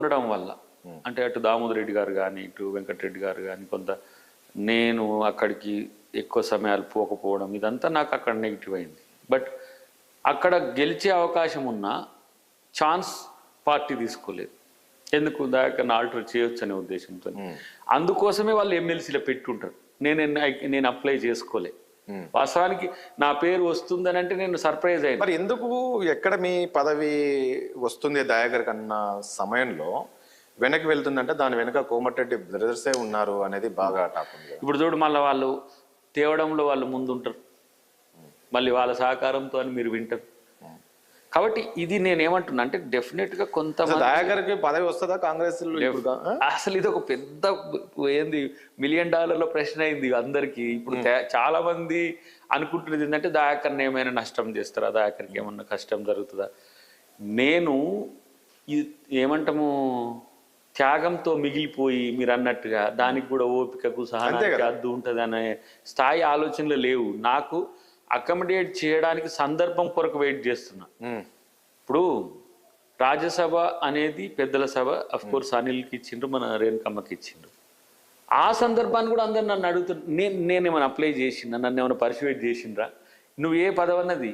ఉండడం వల్ల అంటే అటు దామోదర్ రెడ్డి గారు కానీ ఇటు వెంకటరెడ్డి గారు కానీ కొంత నేను అక్కడికి ఎక్కువ సమయాలు పోకపోవడం ఇదంతా నాకు అక్కడ నెగిటివ్ అయింది. బట్ అక్కడ గెలిచే అవకాశం ఉన్న ఛాన్స్ పార్టీ తీసుకోలేదు. ఎందుకు దాకా ఆల్టర్ చేయొచ్చు అనే ఉద్దేశంతో. అందుకోసమే వాళ్ళు ఎమ్మెల్సీలో పెట్టుంటారు. నేను అప్లై చేసుకోలే. వాస్తవానికి నా పేరు వస్తుందని అంటే నేను సర్ప్రైజ్ అయ్యాను. మరి ఎందుకు ఎక్కడ మీ పదవి వస్తుంది దయాకర్ కన్నా సమయంలో వెనక్కి వెళ్తుందంటే దాని వెనక కోమటిరెడ్డి బ్రదర్సే ఉన్నారు అనేది బాగా టాప్ ఉంది. ఇప్పుడు చూడు మళ్ళీ వాళ్ళు తేవడంలో వాళ్ళు ముందుంటారు, మళ్ళీ వాళ్ళ సహకారంతో అని మీరు వింటారు. కాబట్టి ఇది నేనేమంటున్నా అంటే డెఫినెట్గా కొంతమంది దయాకర్కి పదవి వస్తుందా కాంగ్రెస్? అసలు ఇది ఒక పెద్ద ఏంది $1 మిలియన్ ప్రశ్న అయింది అందరికీ. ఇప్పుడు చాలా మంది అనుకుంటున్నది ఏంటంటే దయాకర్ని ఏమైనా నష్టం చేస్తారా, దయాకర్కి ఏమన్నా కష్టం జరుగుతుందా. నేను ఏమంటాము త్యాగంతో మిగిలిపోయి మీరు అన్నట్టుగా దానికి కూడా ఓపికకు సహనానికి అద్దు ఉంటుంది అనే స్థాయి ఆలోచనలు లేవు. నాకు అకామిడేట్ చేయడానికి సందర్భం కొరకు వెయిట్ చేస్తున్నా. ఇప్పుడు రాజ్యసభ అనేది పెద్దల సభ, అఫ్ కోర్స్ అనిల్కి ఇచ్చిండ్రు, మన రేణుకమ్మకి ఇచ్చిండ్రు. ఆ సందర్భాన్ని కూడా అందరు నన్ను అడుగుతున్నారు, నేనేమైనా అప్లై చేసిండ్రా, నన్ను ఏమైనా పర్సువేట్ చేసిండ్రా, నువ్వు ఏ పదవి అన్నది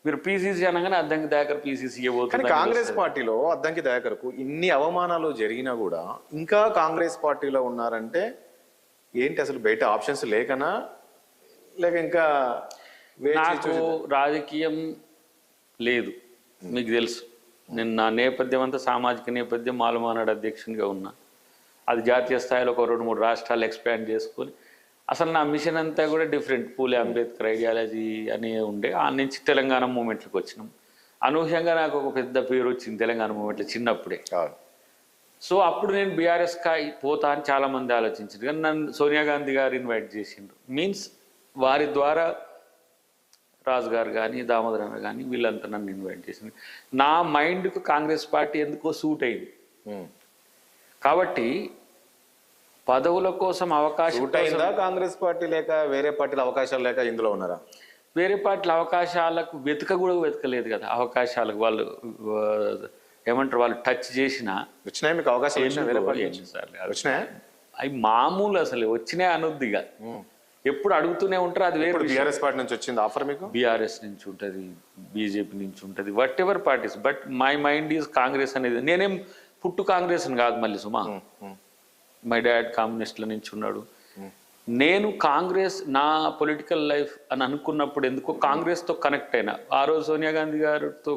మీరు పీసీసీ అనగానే అద్దంకి దయాకర్ పీసీసీ ఇవ్వబోతుంది. కాంగ్రెస్ పార్టీలో అద్దంకి దయాకర్కు ఇన్ని అవమానాలు జరిగినా కూడా ఇంకా కాంగ్రెస్ పార్టీలో ఉన్నారంటే ఏంటి అసలు? బయట ఆప్షన్స్ లేకనా లేక ఇంకా నాకు రాజకీయం లేదు, మీకు తెలుసు. నేను నా నేపథ్యం అంతా సామాజిక నేపథ్యం, మాలమానాడు అధ్యక్షునిగా ఉన్నా. అది జాతీయ స్థాయిలో ఒక 2-3 రాష్ట్రాలు ఎక్స్పాండ్ చేసుకొని అసలు నా మిషన్ అంతా కూడా డిఫరెంట్. పూలే అంబేద్కర్ ఐడియాలజీ అని ఉండే. ఆ నుంచి తెలంగాణ మూమెంట్లకు వచ్చినాం. అనూహ్యంగా నాకు ఒక పెద్ద పేరు వచ్చింది తెలంగాణ మూమెంట్లో చిన్నప్పుడే. సో అప్పుడు నేను బీఆర్ఎస్ పోతా అని చాలామంది ఆలోచించారు, కానీ నన్ను సోనియా గాంధీ గారు ఇన్వైట్ చేసిండ్రు. మీన్స్ వారి ద్వారా రాజు గారు కానీ దామోదర్ అన్న కానీ వీళ్ళంతా నన్ను ఇన్వైట్ చేసింది. నా మైండ్కు కాంగ్రెస్ పార్టీ ఎందుకో సూట్ అయింది. కాబట్టి పదవుల కోసం అవకాశం అయిందా కాంగ్రెస్ పార్టీ లేక వేరే పార్టీల అవకాశాలు లేక ఇందులో ఉన్నారా? వేరే పార్టీల అవకాశాలకు వెతకలేదు కదా. అవకాశాలకు వాళ్ళు ఏమంటారు, వాళ్ళు టచ్ చేసినా వచ్చినాయి. మీకు అవకాశాలు వచ్చినాయా? అవి మామూలు అసలు వచ్చినాయి అనుద్దిగా ఎప్పుడు అడుగుతూనే ఉంటారు. అది వేరే. బీఆర్ఎస్ పార్టీ నుంచి వచ్చింది ఆఫర్ మీకు? బీఆర్ఎస్ నుంచి ఉంటుంది, బీజేపీ నుంచి ఉంటుంది, what ever parties. But my mind is Congress అనేది. నేనేం పుట్టు కాంగ్రెస్ అని కాదు మళ్ళీ సుమా. మై డాడ్ కమ్యూనిస్టుల నుంచి ఉన్నాడు. నేను కాంగ్రెస్ నా పొలిటికల్ లైఫ్ అని అనుకున్నప్పుడు ఎందుకో కాంగ్రెస్తో కనెక్ట్ అయినా. ఆ రోజు సోనియా గాంధీ గారితో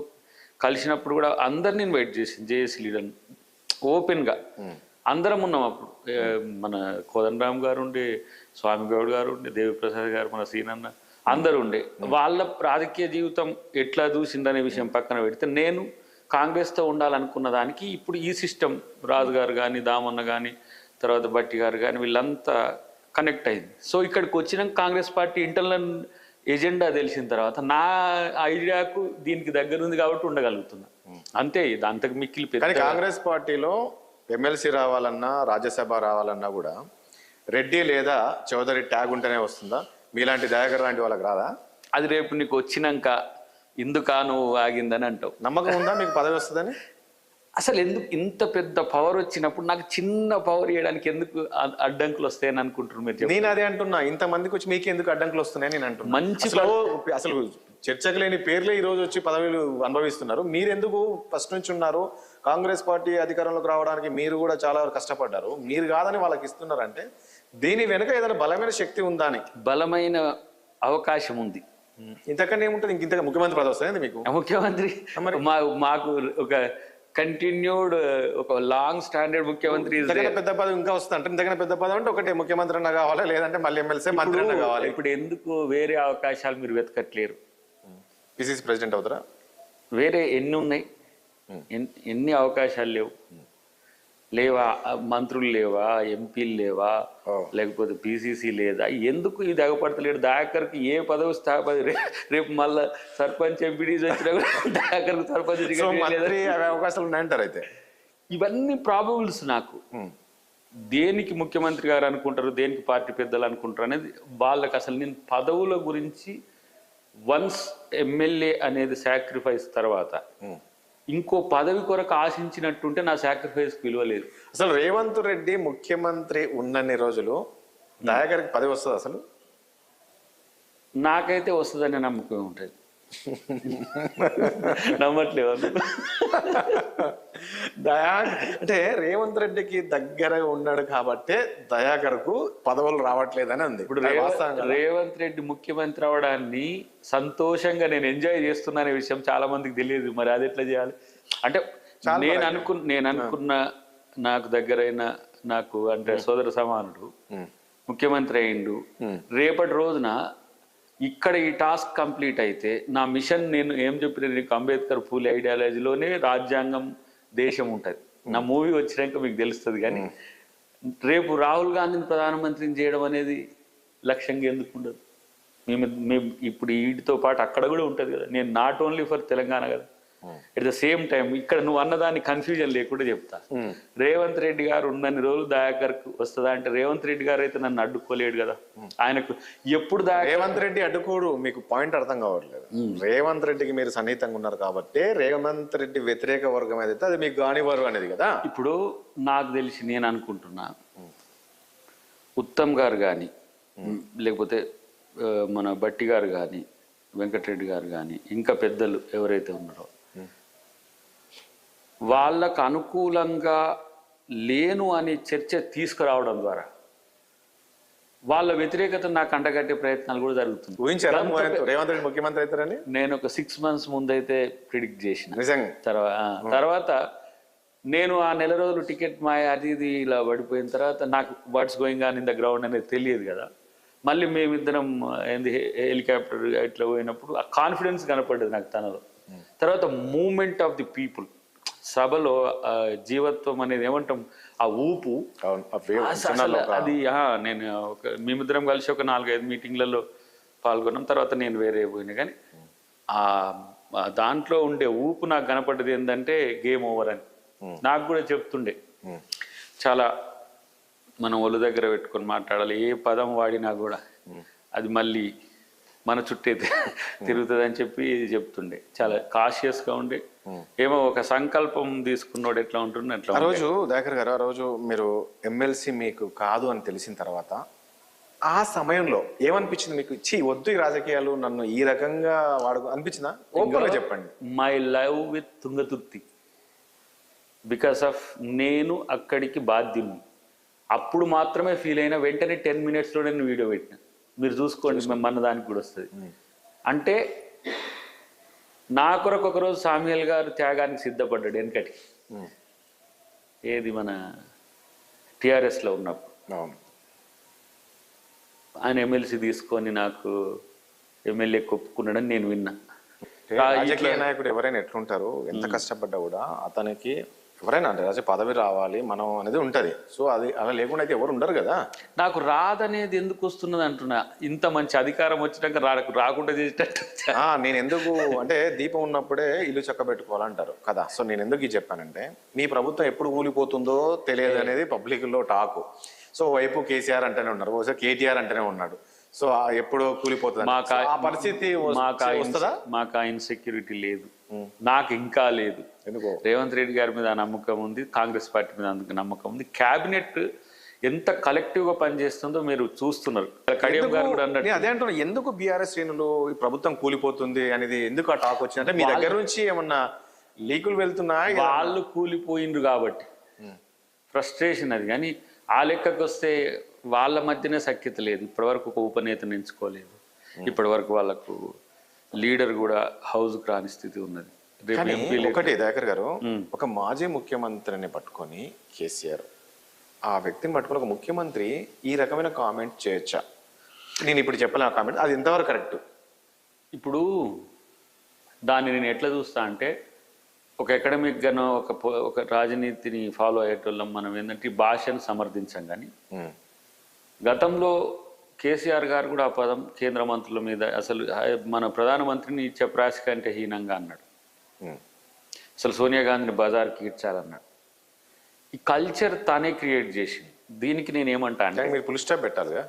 కలిసినప్పుడు కూడా అందరిని ఇన్వైట్ చేసింది, జేఏసీ లీడర్ని ఓపెన్గా. అందరం ఉన్నాం అప్పుడు. మన కోదండరామ్ గారు ఉండే, స్వామి గౌడ్ గారు ఉండే, దేవిప్రసాద్ గారు, మన సీనన్న అందరు ఉండే. వాళ్ళ రాజకీయ జీవితం ఎట్లా చూసిందనే విషయం పక్కన పెడితే నేను కాంగ్రెస్తో ఉండాలనుకున్న దానికి ఇప్పుడు ఈ సిస్టమ్ రాజు గారు కానీ దామన్న కానీ తర్వాత బట్టి గారు కానీ వీళ్ళంతా కనెక్ట్ అయింది. సో ఇక్కడికి వచ్చినాక కాంగ్రెస్ పార్టీ ఇంటర్నల్ ఎజెండా తెలిసిన తర్వాత నా ఐడియాకు దీనికి దగ్గర ఉంది కాబట్టి ఉండగలుగుతున్నా అంతే. ఇది అంతకు మిక్కిలి పెద్ద. కాంగ్రెస్ పార్టీలో ఎమ్మెల్సీ రావాలన్నా రాజ్యసభ రావాలన్నా కూడా రెడ్డి లేదా చౌదరి ట్యాగ్ ఉంటేనే వస్తుందా? మీలాంటి దయాకర్ లాంటి వాళ్ళకి రాదా? అది రేపు నీకు వచ్చినాక ఇందుకా నువ్వు ఆగిందని అంటావు. నమ్మకం ఉందా మీకు పదవి వస్తుందని? అసలు ఎందుకు ఇంత పెద్ద పవర్ వచ్చినప్పుడు నాకు చిన్న పవర్ ఇవ్వడానికి ఎందుకు అడ్డంకులు వస్తాయని అనుకుంటున్నారు మీరు? నేను అదే అంటున్నా, ఇంతమందికి వచ్చి మీకు ఎందుకు అడ్డంకులు వస్తున్నాయని నేను అంటున్నా. మంచి అసలు చర్చకు లేని పేర్లే ఈ రోజు వచ్చి పదవులు అనుభవిస్తున్నారు. మీరెందుకు ఫస్ట్ నుంచి ఉన్నారు? కాంగ్రెస్ పార్టీ అధికారంలోకి రావడానికి మీరు కూడా చాలా కష్టపడ్డారు. మీరు కాదని వాళ్ళకి ఇస్తున్నారంటే దీని వెనుక ఏదైనా బలమైన శక్తి ఉందా అని? బలమైన అవకాశం ఉంది. ఇంతకన్నా ఏముంటుంది? ఇంత ముఖ్యమంత్రి పదవి వస్తుంది మీకు? ముఖ్యమంత్రి మాకు ఒక కంటిన్యూడ్ ఒక లాంగ్ స్టాండర్డ్ ముఖ్యమంత్రి. పెద్ద పదవి ఇంకా వస్తుంది అంటే ఇంతకన్నా పెద్ద పదవి అంటే ఒకటే ముఖ్యమంత్రి అన్న కావాలా, లేదంటే మళ్ళీ ఎమ్మెల్సీ మంత్రి అన్న కావాలి. ఇప్పుడు ఎందుకు వేరే అవకాశాలు మీరు వెతకట్లేరు? పిసిసి ప్రెసిడెంట్ అవుతారా? వేరే ఎన్ని ఉన్నాయి? ఎన్ని అవకాశాలు లేవా? మంత్రులు లేవా? ఎంపీలు లేవా? లేకపోతే పిసిసి లేదా? ఎందుకు ఇది అగపడతలేడు? దయాకర్కి ఏ పదవి రేపు మళ్ళా సర్పంచ్ ఎంపీడీస్ వచ్చినా కూడా దయాకర్కి సర్పంచ్ అవకాశాలు ఉన్నాయంటారు. అయితే ఇవన్నీ ప్రాబబుల్స్. నాకు దేనికి ముఖ్యమంత్రి గారు అనుకుంటారు, దేనికి పార్టీ పెద్దలు అనుకుంటారు అనేది వాళ్ళకి అసలు. నేను పదవుల గురించి వన్స్ ఎమ్మెల్యే అనేది సాక్రిఫైస్ తర్వాత ఇంకో పదవి కొరకు ఆశించినట్టుంటే నా సాక్రిఫైస్కి విలువ లేదు. అసలు రేవంత్ రెడ్డి ముఖ్యమంత్రి ఉన్నన్ని రోజులు దయాకర్కి పదవి వస్తుంది అసలు? నాకైతే వస్తుందనే నమ్మకం ఉంటుంది. నమ్మట్లేదు. అంటే రేవంత్ రెడ్డికి దగ్గర ఉన్నాడు కాబట్టే దయాకర్కు పదవులు రావట్లేదని అంది. ఇప్పుడు రేవంత్ రెడ్డి ముఖ్యమంత్రి అవడాన్ని సంతోషంగా నేను ఎంజాయ్ చేస్తున్నా విషయం చాలా మందికి తెలియదు. మరి అది ఎట్లా చేయాలి అంటే నేను అనుకున్న నాకు దగ్గరైన నాకు అంటే సోదర సమానుడు ముఖ్యమంత్రి అయిండు. రేపటి రోజున ఇక్కడ ఈ టాస్క్ కంప్లీట్ అయితే నా మిషన్ నేను ఏం చెప్పిన నీకు అంబేద్కర్ పూలి ఐడియాలజీలోనే రాజ్యాంగం దేశం ఉంటుంది. నా మూవీ వచ్చినాక మీకు తెలుస్తుంది. కానీ రేపు రాహుల్ గాంధీని ప్రధానమంత్రిని చేయడం అనేది లక్ష్యంగా ఎందుకు ఉండదు? మేము ఇప్పుడు వీటితో పాటు అక్కడ కూడా ఉంటుంది కదా. నేను నాట్ ఓన్లీ ఫర్ తెలంగాణ కదా, ఎట్ ద సేమ్ టైం ఇక్కడ నువ్వు అన్నదాన్ని కన్ఫ్యూజన్ లేకుండా చెప్తా. రేవంత్ రెడ్డి గారు ఉన్నన్ని రోజులు దయాకర్కు వస్తుందా అంటే రేవంత్ రెడ్డి గారు అయితే నన్ను అడ్డుకోలేడు కదా. ఆయనకు ఎప్పుడు రేవంత్ రెడ్డి అడ్డుకోడు. మీకు పాయింట్ అర్థం కావట్లేదు. రేవంత్ రెడ్డికి మీరు సన్నిహితంగా ఉన్నారు కాబట్టి రేవంత్ రెడ్డి వ్యతిరేక వర్గం ఏదైతే అది మీకు కానివారు అనేది కదా. ఇప్పుడు నాకు తెలిసి నేను అనుకుంటున్నా ఉత్తమ్ గారు కానీ లేకపోతే మన బట్టి గారు కానీ వెంకటరెడ్డి గారు కానీ ఇంకా పెద్దలు ఎవరైతే ఉన్నారో వాళ్ళకు అనుకూలంగా లేను అనే చర్చ తీసుకురావడం ద్వారా వాళ్ళ వ్యతిరేకత నాకు అంటగట్టే ప్రయత్నాలు కూడా జరుగుతుంది. ఊహించారా రేవంత్ రెడ్డి ముఖ్యమంత్రి అవుతారని? నేను ఒక 6 months ముందైతే ప్రిడిక్ట్ చేసిన. నిజంగా తర్వాత నేను ఆ నెల రోజులు టికెట్ మాయ అది ఇది ఇలా పడిపోయిన తర్వాత నాకు what's going on in the ground అనేది తెలియదు కదా. మళ్ళీ మేమిద్దరం ఏంది హెలికాప్టర్ ఇట్లా పోయినప్పుడు ఆ కాన్ఫిడెన్స్ కనపడ్డది నాకు తనలో. తర్వాత మూమెంట్ ఆఫ్ ది పీపుల్, సభలో జీవత్వం అనేది ఏమంటాం, ఆ ఊపు అది. నేను మేమిద్దరం కలిసి ఒక 4-5 మీటింగ్లలో పాల్గొన్నాం. తర్వాత నేను వేరే పోయినా. కానీ ఆ దాంట్లో ఉండే ఊపు నాకు కనపడ్డది ఏంటంటే గేమ్ ఓవర్ అని. నాకు కూడా చెప్తుండే చాలా మనం ఒళ్ళు దగ్గర పెట్టుకొని మాట్లాడాలి. ఏ పదం వాడినా కూడా అది మళ్ళీ మన చుట్టే తిరుగుతుంది అని చెప్పి చెప్తుండే. చాలా కాషియస్గా ఉండే. ఏమో ఒక సంకల్పం తీసుకున్నాడు ఎట్లా ఉంటుంది అట్లా. ఆ రోజు దయాకర్ గారు, ఆ రోజు మీరు ఎమ్మెల్సీ మీకు కాదు అని తెలిసిన తర్వాత ఆ సమయంలో ఏమనిపించింది మీకు? వద్దు ఈ రాజకీయాలు, నన్ను ఈ రకంగా వాడు అనిపించిందా? ఓపెన్గా చెప్పండి. My love with Thungathurthi because of నేను అక్కడికి బాధ్యుని. అప్పుడు మాత్రమే ఫీల్ అయినా. వెంటనే 10 minutesలో నేను వీడియో పెట్టిన. మీరు చూసుకోండి, మన దానికి కూడా వస్తుంది. అంటే నా కొరకు ఒకరోజు సామ్యుయల్ గారు త్యాగానికి సిద్ధపడ్డాడు వెనకటి. ఏది మన టిఆర్ఎస్లో ఉన్నప్పుడు ఆయన ఎమ్మెల్సీ తీసుకొని నాకు ఎమ్మెల్యే ఒప్పుకున్నాడని నేను విన్నా. రాజకీయ నాయకుడు ఎవరైనా ఎట్లుంటారు, ఎంత కష్టపడ్డా కూడా అతనికి ఎవరైనా అంటే రాజే పదవి రావాలి మనం అనేది ఉంటది. సో అది అలా లేకుండా అయితే ఎవరు ఉండరు కదా. నాకు రాదనేది ఎందుకు వస్తున్నది అంటున్నా. ఇంత మంచి అధికారం వచ్చినాక రాకుండా చేసేటట్టు నేను ఎందుకు అంటే దీపం ఉన్నప్పుడే ఇల్లు చక్కబెట్టుకోవాలంటారు కదా. సో నేను ఎందుకు ఇది చెప్పానంటే మీ ప్రభుత్వం ఎప్పుడు కూలిపోతుందో తెలియదు అనేది పబ్లిక్ లో టాకు. సో వైపు కేసీఆర్ అంటేనే ఉన్నారు, ఒకసారి కేటీఆర్ అంటేనే ఉన్నాడు. సో ఎప్పుడు కూలిపోతుంది ఆ పరిస్థితి వస్తుందా? మాకు ఆ ఇన్సెక్యూరిటీ లేదు, నాకు ఇంకా లేదు. ఎందుకో రేవంత్ రెడ్డి గారి మీద నమ్మకం ఉంది, కాంగ్రెస్ పార్టీ మీద నమ్మకం ఉంది. క్యాబినెట్ ఎంత కలెక్టివ్ గా పనిచేస్తుందో మీరు చూస్తున్నారు. కడియం గారు కూడా అన్నట్టు అదే అంటున్నా, ఎందుకు బీఆర్ఎస్ శ్రేణులు ఈ ప్రభుత్వం కూలిపోతుంది అనేది ఎందుకు ఆ టాక్ వచ్చిందంటే మీ దగ్గర నుంచి ఏమన్నా లీకులు వెళ్తున్నాయి? వాళ్ళు కూలిపోయిండ్రు కాబట్టి ఫ్రస్ట్రేషన్ అది. కానీ ఆ లెక్కకు వస్తే వాళ్ళ మధ్యనే సఖ్యత లేదు. ఇప్పటివరకు ఒక ఉపనేతను ఎంచుకోలేదు. ఇప్పటివరకు వాళ్ళకు లీడర్ కూడా హౌస్కు రాని స్థితి ఉన్నది. ఒకటి దయాకర్ గారు, ఒక మాజీ ముఖ్యమంత్రిని పట్టుకొని కేసీఆర్ ఆ వ్యక్తిని పట్టుకొని ఒక ముఖ్యమంత్రి ఈ రకమైన కామెంట్ చేయొచ్చా? నేను ఇప్పుడు చెప్పలేను ఆ కామెంట్, అది ఎంతవరకు కరెక్ట్? ఇప్పుడు దాన్ని నేను ఎట్లా చూస్తా అంటే ఒక అకాడమిక్ గానో ఒక రాజనీతిని ఫాలో అయ్యేటోళ్ళం మనం ఏంటంటే భాషను సమర్థించాం. కానీ గతంలో కేసీఆర్ గారు కూడా ఆ పదం కేంద్ర మంత్రుల మీద అసలు మన ప్రధానమంత్రిని చెప్రాసి కంటే హీనంగా అన్నాడు. అసలు సోనియా గాంధీని బజార్కి ఇచ్చారన్నాడు. ఈ కల్చర్ తానే క్రియేట్ చేసింది. దీనికి నేను ఏమంటా అంటే మీరు ఫుల్ స్టాప్ పెట్టాలిగా.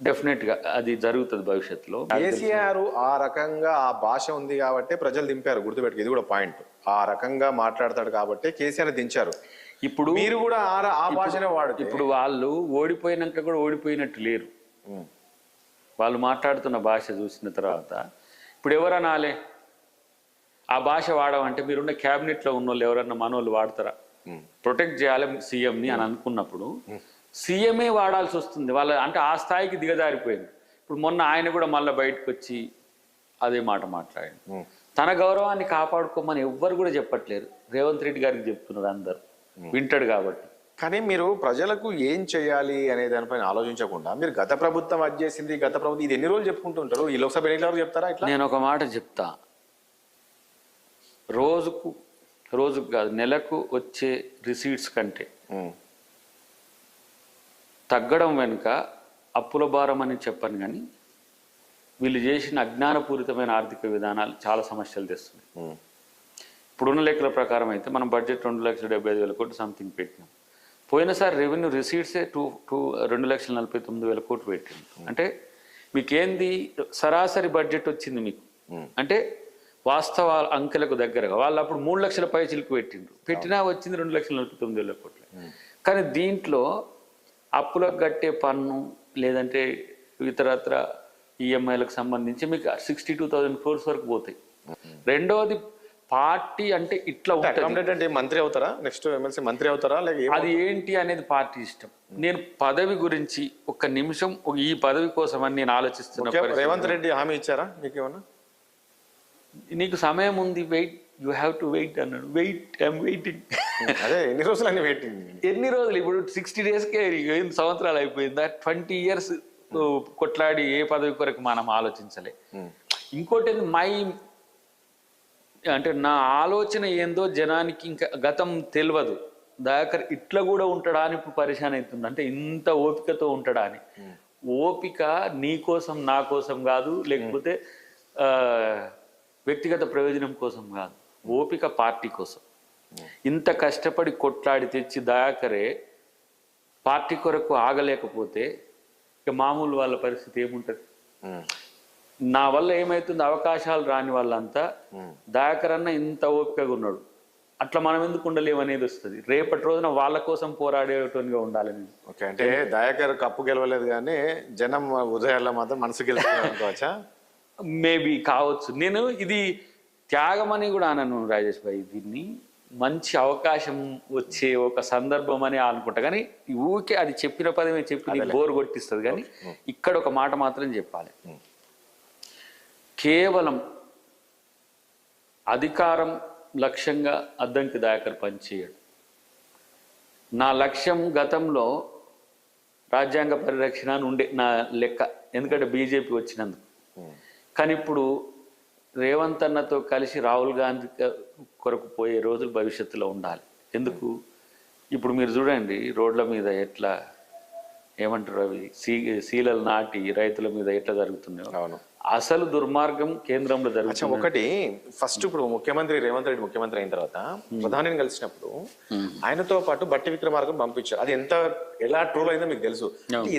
డెఫినెట్గా అది జరుగుతుంది భవిష్యత్తులో. కేసీఆర్ ఆ రకంగా ఆ భాష ఉంది కాబట్టి ప్రజలు దింపారు, గుర్తుపెట్టుకు, ఇది కూడా పాయింట్. ఆ రకంగా మాట్లాడతాడు కాబట్టి కేసీఆర్ దించారు. ఇప్పుడు మీరు కూడా ఆ భాషనే వాడు. ఇప్పుడు వాళ్ళు ఓడిపోయినాక కూడా ఓడిపోయినట్టు లేరు. వాళ్ళు మాట్లాడుతున్న భాష చూసిన తర్వాత ఇప్పుడు ఎవరనాలే ఆ భాష వాడమంటే మీరున్న క్యాబినెట్లో ఉన్న వాళ్ళు ఎవరన్నా మనోళ్ళు వాడతారా? ప్రొటెక్ట్ చేయాలి సీఎంని అని అనుకున్నప్పుడు సీఎంఏ వాడాల్సి వస్తుంది. వాళ్ళ అంటే ఆ స్థాయికి దిగజారిపోయింది. ఇప్పుడు మొన్న ఆయన కూడా మళ్ళీ బయటకు వచ్చి అదే మాట మాట్లాడాడు. తన గౌరవాన్ని కాపాడుకోమని ఎవ్వరు కూడా చెప్పట్లేరు. రేవంత్ రెడ్డి గారికి చెప్తున్నారు, అందరు వింటాడు కాబట్టి. కానీ మీరు ప్రజలకు ఏం చేయాలి అనే దానిపైన ఆలోచించకుండా మీరు గత ప్రభుత్వం అది చేసింది, గత ప్రభుత్వం, ఇది ఎన్ని రోజులు చెప్పుకుంటూ ఉంటారు? ఈ లోక్సభ ఎన్నికల చెప్తారా ఇట్లా? నేను ఒక మాట చెప్తా, రోజుకు కాదు నెలకు వచ్చే రిసీట్స్ కంటే తగ్గడం వెనుక అప్పుల భారం అని చెప్పను, కానీ వీళ్ళు చేసిన అజ్ఞానపూరితమైన ఆర్థిక విధానాలు చాలా సమస్యలు తెస్తున్నాయి. ఇప్పుడున్న లెక్కల ప్రకారం అయితే మనం బడ్జెట్ 2,75,000 కోట్లు సంథింగ్ పెట్టినాం. పోయినసారి రెవెన్యూ రిసీట్సే 2,49,000 కోట్లు పెట్టింది. అంటే మీకేంది సరాసరి బడ్జెట్ వచ్చింది మీకు, అంటే వాస్తవ అంకెలకు దగ్గరగా. వాళ్ళు అప్పుడు 3 లక్షల పైచిలకు పెట్టినా వచ్చింది 2,49,000 కోట్లు. కానీ దీంట్లో అప్పులకు కట్టే పన్ను లేదంటే ఇతరత్ర ఈఎంఐలకు సంబంధించి మీకు 62,000 crores వరకు పోతాయి. రెండవది పార్టీ అంటే ఇట్లా అంటే మంత్రి అవుతారా, నెక్స్ట్ ఎమ్మెల్సీ మంత్రి అవుతారా, లేక అది ఏంటి అనేది పార్టీ ఇష్టం. నేను పదవి గురించి ఒక్క నిమిషం ఈ పదవి కోసం అని నేను ఆలోచిస్తున్నా. రేవంత్ రెడ్డి హామీ ఇచ్చారా మీకు ఏమన్నా? నీకు సమయం ఉంది, wait, you have to wait అన్నాడు. I'm waiting. అదే ఎన్ని రోజులు అని వెయిటింగ్? ఎన్ని రోజులు? ఇప్పుడు 60 daysకే 8 సంవత్సరాలు అయిపోయిందా? 20 years కొట్లాడి ఏ పదవి కొరకు మనం ఆలోచించలే. ఇంకోటి అంటే నా ఆలోచన ఏందో జనానికి ఇంకా గతం తెలియదు. దయాకర్ ఇట్లా కూడా ఉంటాడా అని ఇప్పుడు పరిశాన్ అవుతుంది. అంటే ఇంత ఓపికతో ఉంటాడా అని. ఓపిక నీ కోసం నా కోసం కాదు, లేకపోతే వ్యక్తిగత ప్రయోజనం కోసం కాదు, ఓపిక పార్టీ కోసం. ఇంత కష్టపడి కొట్లాడి తెచ్చి దయాకరే పార్టీ కొరకు ఆగలేకపోతే ఇక మామూలు వాళ్ళ పరిస్థితి ఏముంటది? నా వల్ల ఏమైతుంది, అవకాశాలు రాని వాళ్ళంతా దయాకర్ అన్న ఇంత ఓపికగా ఉన్నాడు, అట్లా మనం ఎందుకు ఉండలేము అనేది వస్తుంది. రేపటి రోజున వాళ్ళ కోసం పోరాడేటోనిగా ఉండాలని. ఓకే, అంటే దయాకర్ కప్పు గెలవలేదు కానీ జనం ఉదయాల్లో మాత్రం మనసు గెలుచుకోవచ్చా? మేబీ కావచ్చు. నేను ఇది త్యాగం అని కూడా అనను రాజేష్ భాయ్, దీన్ని మంచి అవకాశం వచ్చే ఒక సందర్భం అని అనుకుంటా. కానీ ఊరికే అది చెప్పిన పదమే చెప్పి బోర్ కొట్టిస్తుంది. కానీ ఇక్కడ ఒక మాట మాత్రం చెప్పాలి, కేవలం అధికారం లక్ష్యంగా అద్దంకి దయాకర్ పనిచేయడు. నా లక్ష్యం గతంలో రాజ్యాంగ పరిరక్షణ అని ఉండే నా లెక్క, ఎందుకంటే బీజేపీ వచ్చినందుకు. కానీ ఇప్పుడు రేవంత్ అన్నతో కలిసి రాహుల్ గాంధీ కొరకు పోయే రోజులు భవిష్యత్తులో ఉండాలి. ఎందుకు? ఇప్పుడు మీరు చూడండి రోడ్ల మీద ఎట్లా ఏమంటారు అవి శీలలు నాటి రైతుల మీద ఎట్లా జరుగుతున్నాయో. అవును, అసలు దుర్మార్గం కేంద్రంలో జరుగుతుంది. ఒకటి ఫస్ట్ ఇప్పుడు ముఖ్యమంత్రి రేవంత్ రెడ్డి ముఖ్యమంత్రి అయిన తర్వాత ప్రధానిని కలిసినప్పుడు ఆయనతో పాటు బట్టి విక్రమార్కను పంపించారు. అది ఎలా ట్రోల్ అయిందో మీకు తెలుసు.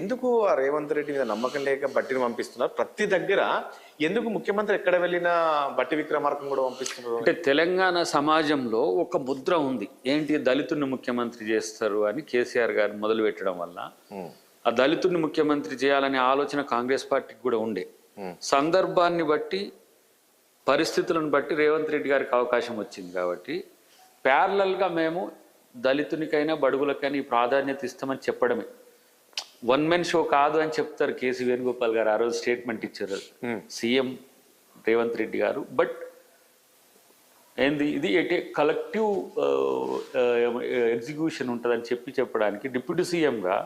ఎందుకు ఆ రేవంత్ రెడ్డి మీద నమ్మకం లేక బట్టిని పంపిస్తున్నారు? ప్రతి దగ్గర ఎందుకు ముఖ్యమంత్రి ఎక్కడ వెళ్ళినా బట్టి విక్రమార్కం కూడా పంపిస్తున్నారు? అంటే తెలంగాణ సమాజంలో ఒక ముద్ర ఉంది, ఏంటి, దళితుడిని ముఖ్యమంత్రి చేస్తారు అని కేసీఆర్ గారు మొదలు పెట్టడం వల్ల ఆ దళితుడిని ముఖ్యమంత్రి చేయాలనే ఆలోచన కాంగ్రెస్ పార్టీకి కూడా ఉండే. సందర్భాన్ని బట్టి పరిస్థితులను బట్టి రేవంత్ రెడ్డి గారికి అవకాశం వచ్చింది కాబట్టి ప్యారలల్గా మేము దళితునికైనా బడుగులకైనా ఈ ప్రాధాన్యత ఇస్తామని చెప్పడమే. వన్ మెన్ షో కాదు అని చెప్తారు కేసీ వేణుగోపాల్ గారు, ఆ రోజు స్టేట్మెంట్ ఇచ్చారు సీఎం రేవంత్ రెడ్డి గారు. బట్ ఏంది ఇది కలెక్టివ్ ఎగ్జిక్యూషన్ ఉంటుందని చెప్పడానికి డిప్యూటీ సీఎంగా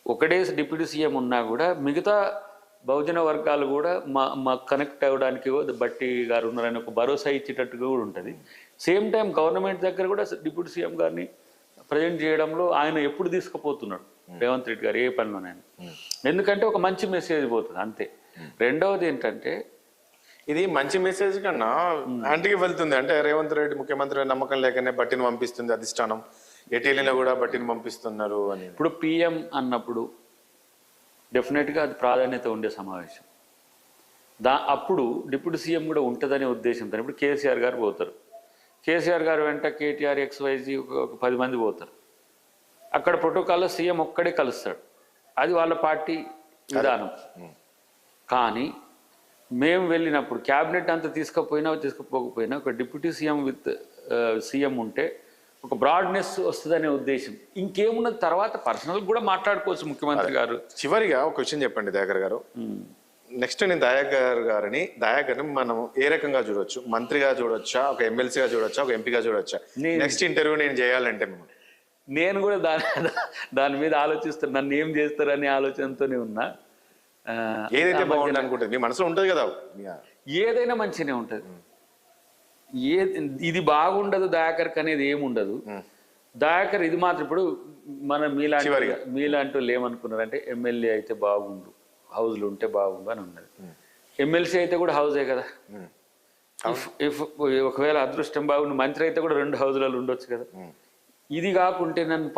ఒకటే డిప్యూటీ సీఎం ఉన్నా కూడా మిగతా బహుజన వర్గాలు కూడా మా కనెక్ట్ అవ్వడానికి బట్టి గారు ఉన్నారని ఒక భరోసా ఇచ్చేటట్టుగా కూడా ఉంటుంది. సేమ్ టైం గవర్నమెంట్ దగ్గర కూడా డిప్యూటీ సీఎం గారిని ప్రజెంట్ చేయడంలో ఆయన ఎప్పుడు తీసుకుపోతున్నాడు రేవంత్ రెడ్డి గారు ఏ పనిలోనైనా. ఎందుకంటే ఒక మంచి మెసేజ్ పోతుంది అంతే. రెండవది ఏంటంటే ఇది మంచి మెసేజ్ కన్నా యాంటీకి వెళ్తుంది. అంటే రేవంత్ రెడ్డి ముఖ్యమంత్రి నమ్మకం లేకనే బట్టిని పంపిస్తుంది అధిష్టానం, ఎటీఎల్లో కూడా బట్టిని పంపిస్తున్నారు అని. ఇప్పుడు పిఎం అన్నప్పుడు డెఫినెట్గా అది ప్రాధాన్యత ఉండే సమావేశం. అప్పుడు డిప్యూటీ సీఎం కూడా ఉంటుందనే ఉద్దేశంతో ఇప్పుడు కేసీఆర్ గారు పోతారు, కేసీఆర్ గారు వెంట కేటీఆర్ XYZ ఒక 10 మంది పోతారు. అక్కడ ప్రోటోకాల్లో సీఎం ఒక్కడే కలుస్తాడు, అది వాళ్ళ పార్టీ విధానం. కానీ మేము వెళ్ళినప్పుడు క్యాబినెట్ అంతా తీసుకుపోకపోయినా ఒక డిప్యూటీ సీఎం విత్ సీఎం ఉంటే ఒక బ్రాడ్నెస్ వస్తుందనే ఉద్దేశం. ఇంకేమున్నది తర్వాత పర్సనల్ కూడా మాట్లాడుకోవచ్చు ముఖ్యమంత్రి గారు. చివరిగా ఒక విషయం చెప్పండి దయాకర్ గారు. నెక్స్ట్ నేను దయాకర్ గారిని మనం ఏ రకంగా చూడొచ్చు? మంత్రిగా చూడొచ్చా, ఒక ఎమ్మెల్సీగా చూడొచ్చా, ఒక ఎంపీగా చూడొచ్చా? నెక్స్ట్ ఇంటర్వ్యూ నేను చేయాలంటే నేను కూడా దాని మీద ఆలోచిస్తాను, నన్ను ఏం చేస్తారనే ఆలోచనతోనే ఉన్నా. ఏదైతే బాగుంటుంది అనుకుంటుంది మీ మనసులో ఉంటుంది కదా? ఏదైనా మంచిగానే ఉంటుంది. ఇది బాగుండదు దయాకర్కి అనేది ఏముండదు. దయాకర్ ఇది మాత్రం ఇప్పుడు మన మీలాంటి వాళ్ళు ఏమనుకున్నారంటే ఎమ్మెల్యే అయితే బాగుండు, హౌస్లు ఉంటే బాగుండు అని ఉన్నది. ఎమ్మెల్సీ అయితే కూడా హౌజే కదా. ఒకవేళ అదృష్టం బాగుండు మంత్రి అయితే కూడా 2 హౌజులలో ఉండొచ్చు కదా. ఇది కాకుంటే నన్ను